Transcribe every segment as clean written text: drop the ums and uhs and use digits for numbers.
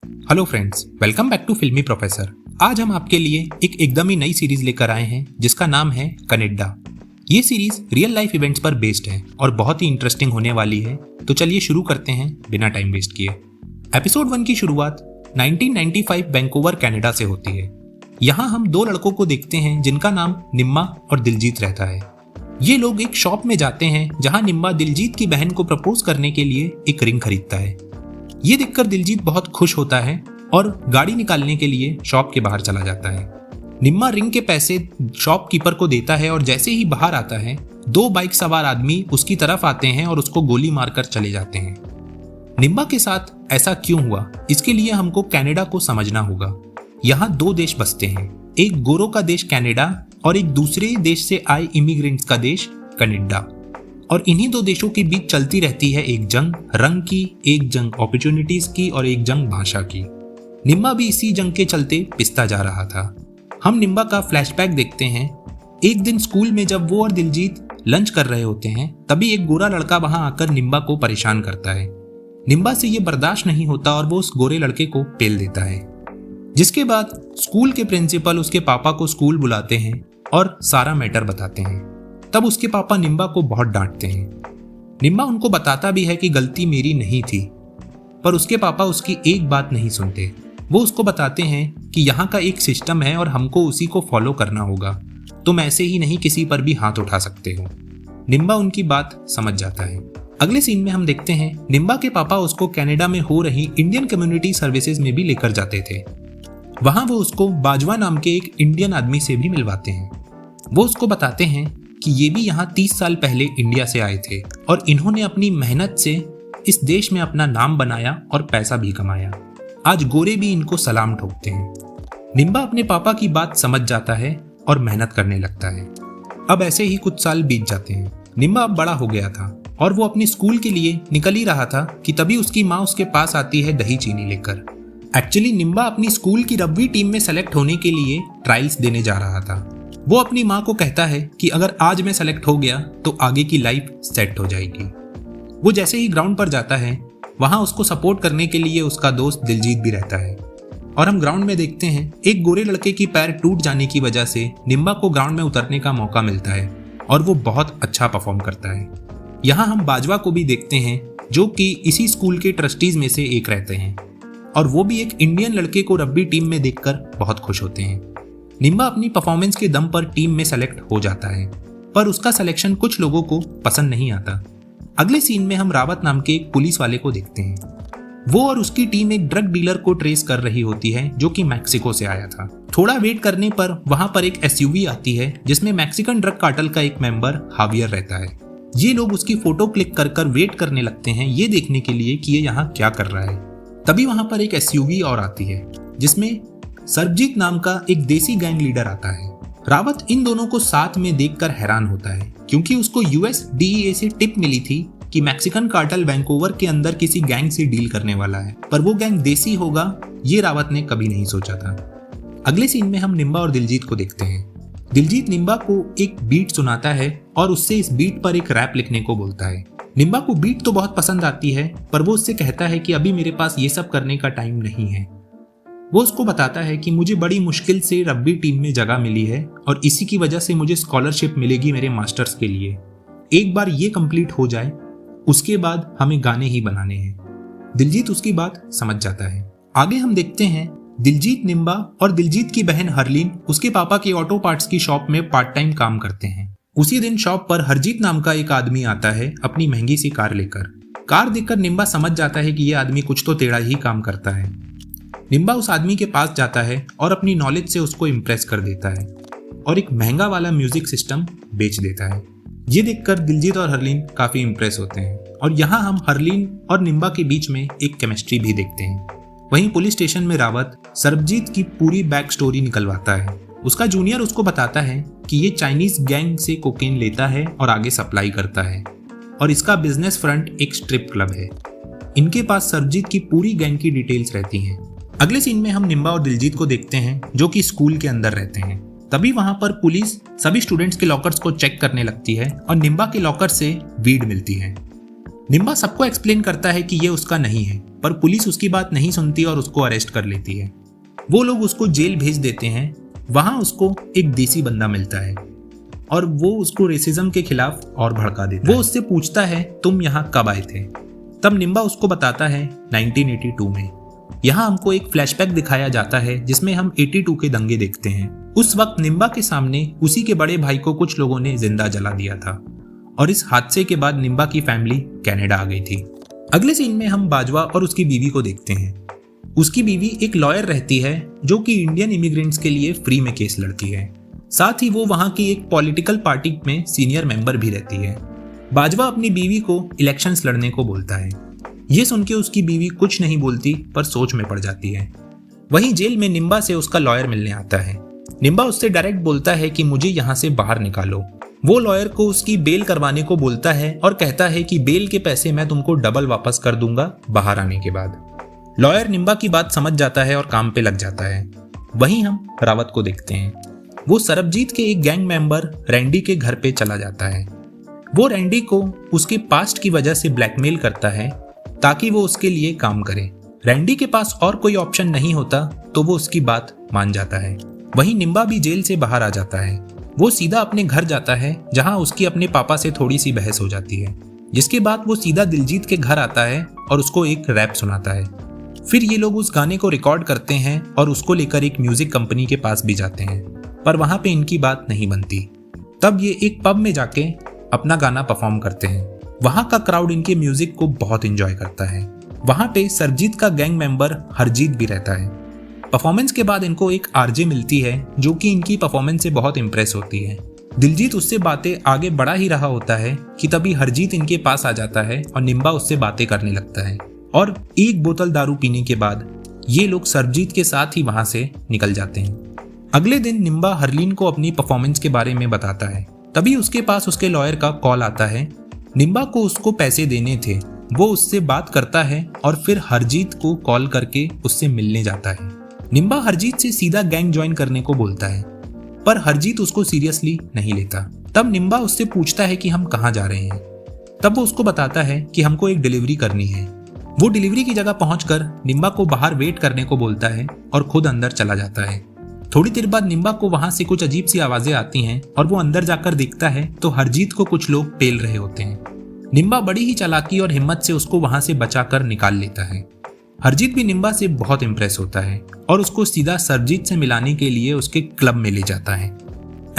Hello friends, welcome back to filmy professor. आज हम आपके लिए एक एकदम ही नई सीरीज लेकर आए हैं जिसका नाम है कनेडा। ये सीरीज रियल लाइफ इवेंट्स पर बेस्ड है और बहुत ही इंटरेस्टिंग होने वाली है। तो चलिए शुरू करते हैं बिना टाइम वेस्ट किए। एपिसोड 1 की शुरुआत 1995 वैंकूवर कनाडा से होती है। यहाँ हम दो लड़कों को देखते हैं जिनका नाम निम्मा और दिलजीत रहता है। ये लोग एक शॉप में जाते हैं जहाँ निम्मा दिलजीत की बहन को प्रपोज करने के लिए एक रिंग खरीदता है। ये देखकर दिलजीत बहुत खुश होता है और गाड़ी निकालने के लिए शॉप के बाहर चला जाता है। निम्मा रिंग के पैसे शॉपकीपर को देता है और जैसे ही बाहर आता है, दो बाइक सवार आदमी उसकी तरफ आते हैं और उसको गोली मारकर चले जाते हैं। निम्मा के साथ ऐसा क्यों हुआ, इसके लिए हमको कनाडा को समझना होगा। यहाँ दो देश बसते हैं, एक गोरों का देश कनाडा और एक दूसरे देश से आए इमिग्रेंट्स का देश कनाडा। और इन्हीं दो देशों के बीच चलती रहती है एक जंग रंग की, एक जंग अपॉर्चुनिटीज की और एक जंग भाषा की। निम्मा भी इसी जंग के चलते पिसता जा रहा था। हम निम्मा का फ्लैशबैक देखते हैं। एक दिन स्कूल में जब वो और दिलजीत लंच कर रहे होते हैं, तभी एक गोरा लड़का वहां आकर निम्मा को परेशान करता है। निम्मा से ये बर्दाश्त नहीं होता और वो उस गोरे लड़के को पेल देता है। जिसके बाद स्कूल के प्रिंसिपल उसके पापा को स्कूल बुलाते हैं और सारा मैटर बताते हैं। तब उसके पापा निम्बा को बहुत डांटते हैं। निम्बा उनको बताता भी है कि गलती मेरी नहीं थी, पर उसके पापा उसकी एक बात नहीं सुनते। वो उसको बताते हैं कि यहाँ का एक सिस्टम है और हमको उसी को फॉलो करना होगा। तुम ऐसे ही नहीं किसी पर भी हाथ उठा सकते हो। निम्बा उनकी बात समझ जाता है। अगले सीन में हम देखते हैं निम्बा के पापा उसको कनाडा में हो रही इंडियन कम्युनिटी सर्विसेज में भी लेकर जाते थे। वहां वो उसको बाजवा नाम के एक इंडियन आदमी से भी मिलवाते हैं। वो उसको बताते हैं कि ये भी यहाँ 30 साल पहले इंडिया से आए थे और इन्होंने अपनी मेहनत से इस देश में अपना नाम बनाया और पैसा भी कमाया। आज गोरे भी इनको सलाम ठोकते हैं। निम्बा अपने पापा की बात समझ जाता है और मेहनत करने लगता है। अब ऐसे ही कुछ साल बीत जाते हैं। निम्बा अब बड़ा हो गया था और वो अपने स्कूल के लिए निकल ही रहा था कि तभी उसकी माँ उसके पास आती है दही चीनी लेकर। एक्चुअली निम्बा अपनी स्कूल की रग्बी टीम में सेलेक्ट होने के लिए ट्रायल्स देने जा रहा था। वो अपनी माँ को कहता है कि अगर आज मैं सेलेक्ट हो गया तो आगे की लाइफ सेट हो जाएगी। वो जैसे ही ग्राउंड पर जाता है, वहां उसको सपोर्ट करने के लिए उसका दोस्त दिलजीत भी रहता है। और हम ग्राउंड में देखते हैं एक गोरे लड़के की पैर टूट जाने की वजह से निम्बा को ग्राउंड में उतरने का मौका मिलता है और वो बहुत अच्छा परफॉर्म करता है। यहाँ हम बाजवा को भी देखते हैं जो कि इसी स्कूल के ट्रस्टीज में से एक रहते हैं और वो भी एक इंडियन लड़के को रग्बी टीम में देखकर बहुत खुश होते हैं। निम्बा अपनी परफॉर्मेंस के दम पर टीम में सेलेक्ट हो जाता है, पर उसका सिलेक्शन कुछ लोगों को पसंद नहीं आता। अगले सीन में हम रावत नाम के एक पुलिस वाले को देखते हैं। वो और उसकी टीम एक ड्रग डीलर को ट्रेस कर रही होती है जो कि मैक्सिको से आया था। थोड़ा वेट करने पर वहां पर एक एसयूवी आती है जिसमें मैक्सिकन ड्रग कार्टेल का एक मेंबर हावियर रहता है। ये लोग उसकी फोटो क्लिक कर वेट करने लगते हैं, ये देखने के लिए कि ये यहाँ क्या कर रहा है। तभी वहां पर एक एसयूवी और आती है जिसमें सरबजीत नाम का एक देसी गैंग लीडर आता है। रावत इन दोनों को साथ में देखकर हैरान होता है क्योंकि उसको यूएस डीईए से टिप मिली थी कि मैक्सिकन कार्टेल वैंकूवर के अंदर किसी गैंग से डील करने वाला है, पर वो गैंग देसी होगा ये रावत ने कभी नहीं सोचा था। अगले सीन में हम निम्बा और दिलजीत को देखते हैं। दिलजीत निम्बा को एक बीट सुनाता है और उससे इस बीट पर एक रैप लिखने को बोलता है। निम्बा को बीट तो बहुत पसंद आती है, पर वो उससे कहता है कि अभी मेरे पास ये सब करने का टाइम नहीं है। वो उसको बताता है कि मुझे बड़ी मुश्किल से रग्बी टीम में जगह मिली है और इसी की वजह से मुझे स्कॉलरशिप मिलेगी मेरे मास्टर्स के लिए। एक बार ये कंप्लीट हो जाए उसके बाद हमें गाने ही बनाने हैं। दिलजीत उसकी बात समझ जाता है। आगे हम देखते हैं दिलजीत, निम्बा और दिलजीत की बहन हरलीन उसके पापा की ऑटो पार्ट्स की शॉप में पार्ट टाइम काम करते हैं। उसी दिन शॉप पर हरजीत नाम का एक आदमी आता है अपनी महंगी सी कार लेकर। कार देखकर निम्बा समझ जाता है कि ये आदमी कुछ तो टेढ़ा ही काम करता है। निम्बा उस आदमी के पास जाता है और अपनी नॉलेज से उसको इम्प्रेस कर देता है और एक महंगा वाला म्यूजिक सिस्टम बेच देता है। ये देखकर दिलजीत और हरलीन काफी इम्प्रेस होते हैं और यहाँ हम हरलीन और निम्बा के बीच में एक केमिस्ट्री भी देखते हैं। वहीं पुलिस स्टेशन में रावत सरबजीत की पूरी बैक स्टोरी निकलवाता है। उसका जूनियर उसको बताता है कि ये चाइनीज गैंग से कोकेन लेता है और आगे सप्लाई करता है और इसका बिजनेस फ्रंट एक स्ट्रिप क्लब है। इनके पास सरबजीत की पूरी गैंग की डिटेल्स रहती हैं। अगले सीन में हम निम्बा और दिलजीत को देखते हैं जो कि स्कूल के अंदर रहते हैं। तभी वहां पर पुलिस सभी स्टूडेंट्स के लॉकर्स को चेक करने लगती है और निम्बा के लॉकर से वीड मिलती है। निम्बा सबको एक्सप्लेन करता है कि ये उसका नहीं है, पर पुलिस उसकी बात नहीं सुनती और उसको अरेस्ट कर लेती है। वो लोग उसको जेल भेज देते हैं। वहां उसको एक देसी बंदा मिलता है और वो उसको रेसिज्म के खिलाफ और भड़का देता है। वो उससे पूछता है तुम यहाँ कब आए थे? तब निम्बा उसको बताता है 1982 में। यहाँ हमको एक फ्लैशबैक दिखाया जाता है जिसमें हम 82 के दंगे देखते हैं। उस वक्त निम्बा के सामने उसी के बड़े भाई को कुछ लोगों ने जिंदा जला दिया था और इस हादसे के बाद निम्बा की फैमिली कनाडा आ गई थी। अगले सीन में हम बाजवा और उसकी बीवी को देखते हैं। उसकी बीवी एक लॉयर रहती है जो कि इंडियन इमिग्रेंट्स के लिए फ्री में केस लड़ती है। साथ ही वो वहाँ की एक पॉलिटिकल पार्टी में सीनियर मेंबर भी रहती है। बाजवा अपनी बीवी को इलेक्शंस लड़ने को बोलता है। ये सुन के उसकी बीवी कुछ नहीं बोलती पर सोच में पड़ जाती है। वहीं जेल में निम्बा से उसका लॉयर मिलने आता है। निम्बा उससे डायरेक्ट बोलता है कि मुझे यहाँ से बाहर निकालो। वो लॉयर को उसकी बेल करवाने को बोलता है और कहता है कि बेल के पैसे मैं तुमको डबल वापस कर दूंगा बाहर आने के बाद। लॉयर निम्बा की बात समझ जाता है और काम पे लग जाता है। वहीं हम रावत को देखते हैं। वो सरबजीत के एक गैंग मेंबर रैंडी के घर पे चला जाता है। वो रैंडी को उसके पास्ट की वजह से ब्लैकमेल करता है ताकि वो उसके लिए काम करे। रैंडी के पास और कोई ऑप्शन नहीं होता तो वो उसकी बात मान जाता है। वहीं निम्बा भी जेल से बाहर आ जाता है। वो सीधा अपने घर जाता है जहां उसकी अपने पापा से थोड़ी सी बहस हो जाती है, जिसके बाद वो सीधा दिलजीत के घर आता है और उसको एक रैप सुनाता है। फिर ये लोग उस गाने को रिकॉर्ड करते हैं और उसको लेकर एक म्यूजिक कंपनी के पास भी जाते हैं, पर वहां पे इनकी बात नहीं बनती। तब ये एक पब में जाके अपना गाना परफॉर्म करते हैं। वहां का क्राउड इनके म्यूजिक को बहुत एंजॉय करता है। वहां पे सरजीत का गैंग मेंबर हरजीत भी रहता है। परफॉर्मेंस के बाद इनको एक आरजे मिलती है जो कि इनकी परफॉर्मेंस से बहुत इंप्रेस होती है। दिलजीत उससे बातें आगे बढ़ा ही रहा होता है कि तभी हरजीत इनके पास आ जाता है और निम्बा उससे बातें करने लगता है और एक बोतल दारू पीने के बाद ये लोग सरजीत के साथ ही वहां से निकल जाते हैं। अगले दिन निम्बा हरलीन को अपनी परफॉर्मेंस के बारे में बताता है। तभी उसके पास उसके लॉयर का कॉल आता है। निम्बा को उसको पैसे देने थे। वो उससे बात करता है और फिर हरजीत को कॉल करके उससे मिलने जाता है। निम्बा हरजीत से सीधा गैंग ज्वाइन करने को बोलता है, पर हरजीत उसको सीरियसली नहीं लेता। तब निम्बा उससे पूछता है कि हम कहाँ जा रहे हैं। तब वो उसको बताता है कि हमको एक डिलीवरी करनी है। वो डिलीवरी की जगह पहुंचकर निम्बा को बाहर वेट करने को बोलता है और खुद अंदर चला जाता है। थोड़ी देर बाद निम्बा को वहां से कुछ अजीब सी आवाजें आती हैं और वो अंदर जाकर देखता है तो हरजीत को कुछ लोग पेल रहे होते हैं। निम्बा बड़ी ही चालाकी और हिम्मत से उसको वहां से बचाकर निकाल लेता है। हरजीत भी निम्बा से बहुत इंप्रेस होता है और उसको सीधा सरजीत से मिलाने के लिए उसके क्लब में ले जाता है।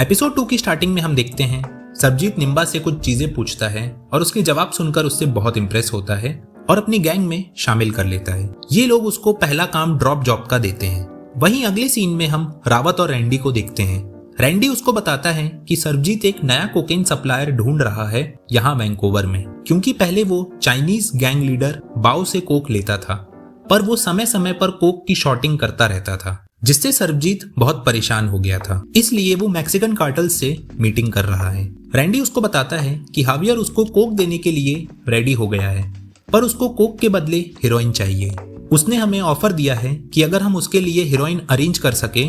एपिसोड 2 की स्टार्टिंग में हम देखते हैं सरजीत निम्बा से कुछ चीजें पूछता है और उसके जवाब सुनकर उससे बहुत इंप्रेस होता है और अपनी गैंग में शामिल कर लेता है। ये लोग उसको पहला काम ड्रॉप जॉब का देते हैं। वहीं अगले सीन में हम रावत और रैंडी को देखते हैं। रैंडी उसको बताता है कि सरजीत एक नया कोकेन सप्लायर ढूंढ रहा है यहाँ वैंकूवर में, क्योंकि पहले वो चाइनीज गैंग लीडर बाओ से कोक लेता था, पर वो समय समय पर कोक की शॉर्टिंग करता रहता था, जिससे सरजीत बहुत परेशान हो गया था। इसलिए वो मैक्सिकन कार्टल से मीटिंग कर रहा है। रैंडी उसको बताता है कि हावियर उसको कोक देने के लिए रेडी हो गया है, पर उसको कोक के बदले हीरोइन चाहिए। उसने हमें ऑफर दिया है कि अगर हम उसके लिए हीरोइन अरेंज कर सके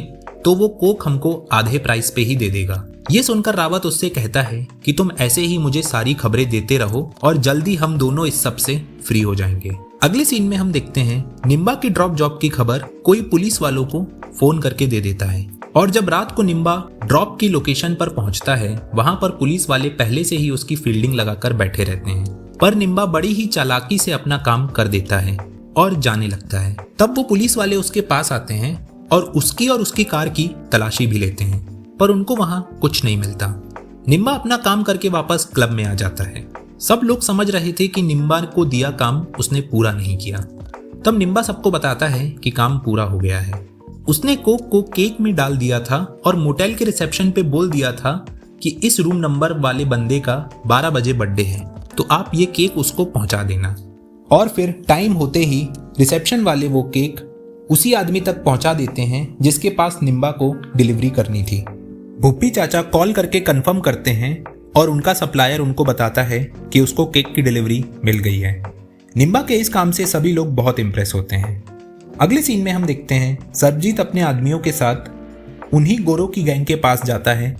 तो वो कोक हमको आधे प्राइस पे ही दे देगा। ये सुनकर रावत उससे कहता है कि तुम ऐसे ही मुझे सारी खबरें देते रहो और जल्दी हम दोनों इस सब से फ्री हो जाएंगे। अगले सीन में हम देखते हैं निम्बा की ड्रॉप जॉब की खबर कोई पुलिस वालों को फोन करके दे देता है और जब रात को निम्बा ड्रॉप की लोकेशन पर पहुंचता है वहां पर पुलिस वाले पहले से ही उसकी फील्डिंग लगाकर बैठे रहते हैं, पर निम्बा बड़ी ही चालाकी से अपना काम कर देता है और जाने लगता है। तब वो पुलिस वाले उसके पास आते हैं और उसकी कार की तलाशी भी लेते हैं, पर उनको वहां कुछ नहीं मिलता। निम्बा अपना काम करके वापस क्लब में आ जाता है। सब लोग समझ रहे थे कि निम्बा को दिया काम उसने पूरा नहीं किया। तब निम्बा सबको बताता है कि काम पूरा हो गया है। उसने कोक को केक में डाल दिया था और मोटेल के रिसेप्शन पे बोल दिया था कि इस रूम नंबर वाले बंदे का 12 बजे बर्थडे है, तो आप ये केक उसको पहुंचा देना। और फिर टाइम होते ही रिसेप्शन वाले वो केक उसी आदमी तक पहुंचा देते हैं जिसके पास निम्बा को डिलीवरी करनी थी। भुप्पी चाचा कॉल करके कंफर्म करते हैं और उनका सप्लायर उनको बताता है कि उसको केक की डिलीवरी मिल गई है। निम्बा के इस काम से सभी लोग बहुत इंप्रेस होते हैं। अगले सीन में हम देखते हैं सरजीत अपने आदमियों के साथ उन्हीं गोरों की गैंग के पास जाता है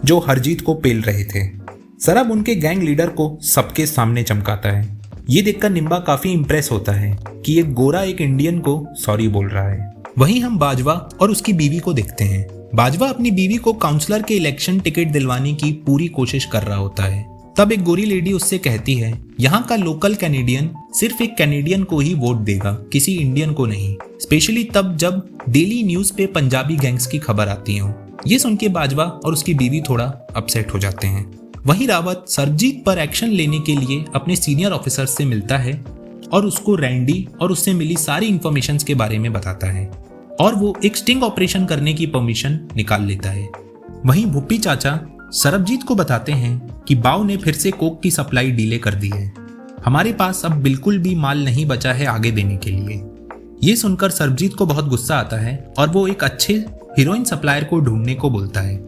जो हरजीत को पेल रहे थे। सरब उनके गैंग लीडर को सबके सामने चमकाता है। ये देखकर निम्बा काफी इम्प्रेस होता है कि एक गोरा एक इंडियन को सॉरी बोल रहा है। वहीं हम बाजवा और उसकी बीवी को देखते हैं। बाजवा अपनी बीवी को काउंसलर के इलेक्शन टिकट दिलवाने की पूरी कोशिश कर रहा होता है। तब एक गोरी लेडी उससे कहती है, यहाँ का लोकल कैनेडियन सिर्फ एक कैनेडियन को ही वोट देगा, किसी इंडियन को नहीं, स्पेशली तब जब डेली न्यूज पे पंजाबी गैंग्स की खबर आती हो। ये सुन के बाजवा और उसकी बीवी थोड़ा अपसेट हो जाते हैं। वहीं रावत सरबजीत पर एक्शन लेने के लिए अपने सीनियर ऑफिसर से मिलता है और उसको रैंडी और उससे मिली सारी इंफॉर्मेशन के बारे में बताता है और वो एक स्टिंग ऑपरेशन करने की परमिशन निकाल लेता है। वहीं भुप्पी चाचा सरबजीत को बताते हैं कि बाव ने फिर से कोक की सप्लाई डीले कर दी है, हमारे पास अब बिल्कुल भी माल नहीं बचा है आगे देने के लिए। ये सुनकर सरबजीत को बहुत गुस्सा आता है और वो एक अच्छे हीरोइन सप्लायर को ढूंढने को बोलता है।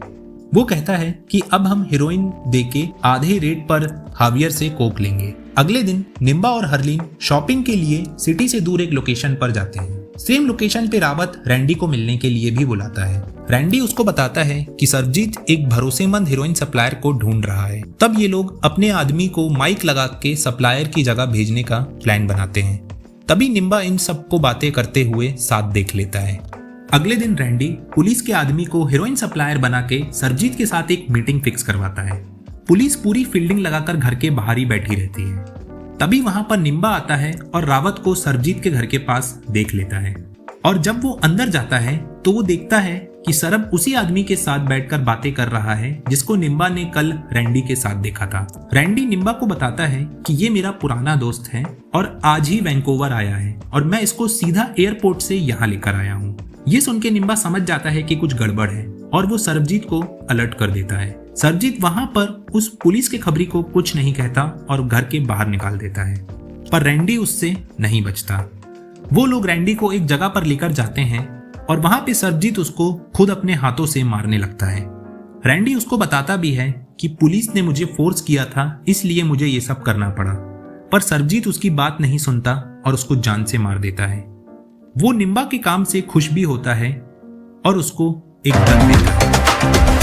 वो कहता है कि अब हम हीरोइन देके आधे रेट पर हावियर से कोक लेंगे। अगले दिन निम्बा और हरलीन शॉपिंग के लिए सिटी से दूर एक लोकेशन पर जाते हैं। सेम लोकेशन पे रावत रैंडी को मिलने के लिए भी बुलाता है। रैंडी उसको बताता है कि सरबजीत एक भरोसेमंद हीरोइन सप्लायर को ढूंढ रहा है। तब ये लोग अपने आदमी को माइक लगा के सप्लायर की जगह भेजने का प्लान बनाते हैं। तभी निम्बा इन सबको बातें करते हुए साथ देख लेता है। अगले दिन रैंडी पुलिस के आदमी को हीरोइन सप्लायर बना के सरबजीत के साथ एक मीटिंग फिक्स करवाता है। पुलिस पूरी फील्डिंग लगाकर घर के बाहर ही बैठी रहती है। तभी वहां पर निम्बा आता है और रावत को सरबजीत के घर के पास देख लेता है और जब वो अंदर जाता है तो वो देखता है कि सरब उसी आदमी के साथ बैठकर बातें कर रहा है जिसको निम्बा ने कल रैंडी के साथ देखा था। रैंडी निम्बा को बताता है कि ये मेरा पुराना दोस्त है और आज ही वैंकूवर आया है और मैं इसको सीधा एयरपोर्ट से यहाँ लेकर आया हूँ। ये सुन के निम्बा समझ जाता है कि कुछ गड़बड़ है और वो सरबजीत को अलर्ट कर देता है। सरबजीत वहां पर उस पुलिस के खबरी को कुछ नहीं कहता और घर के बाहर निकाल देता है, पर रैंडी उससे नहीं बचता। वो लोग रैंडी को एक जगह पर लेकर जाते हैं और वहां पे सरबजीत उसको खुद अपने हाथों से मारने लगता है। रैंडी उसको बताता भी है कि पुलिस ने मुझे फोर्स किया था, इसलिए मुझे ये सब करना पड़ा, पर सरबजीत उसकी बात नहीं सुनता और उसको जान से मार देता है। वो निम्बा के काम से खुश भी होता है और उसको एक गन देता है।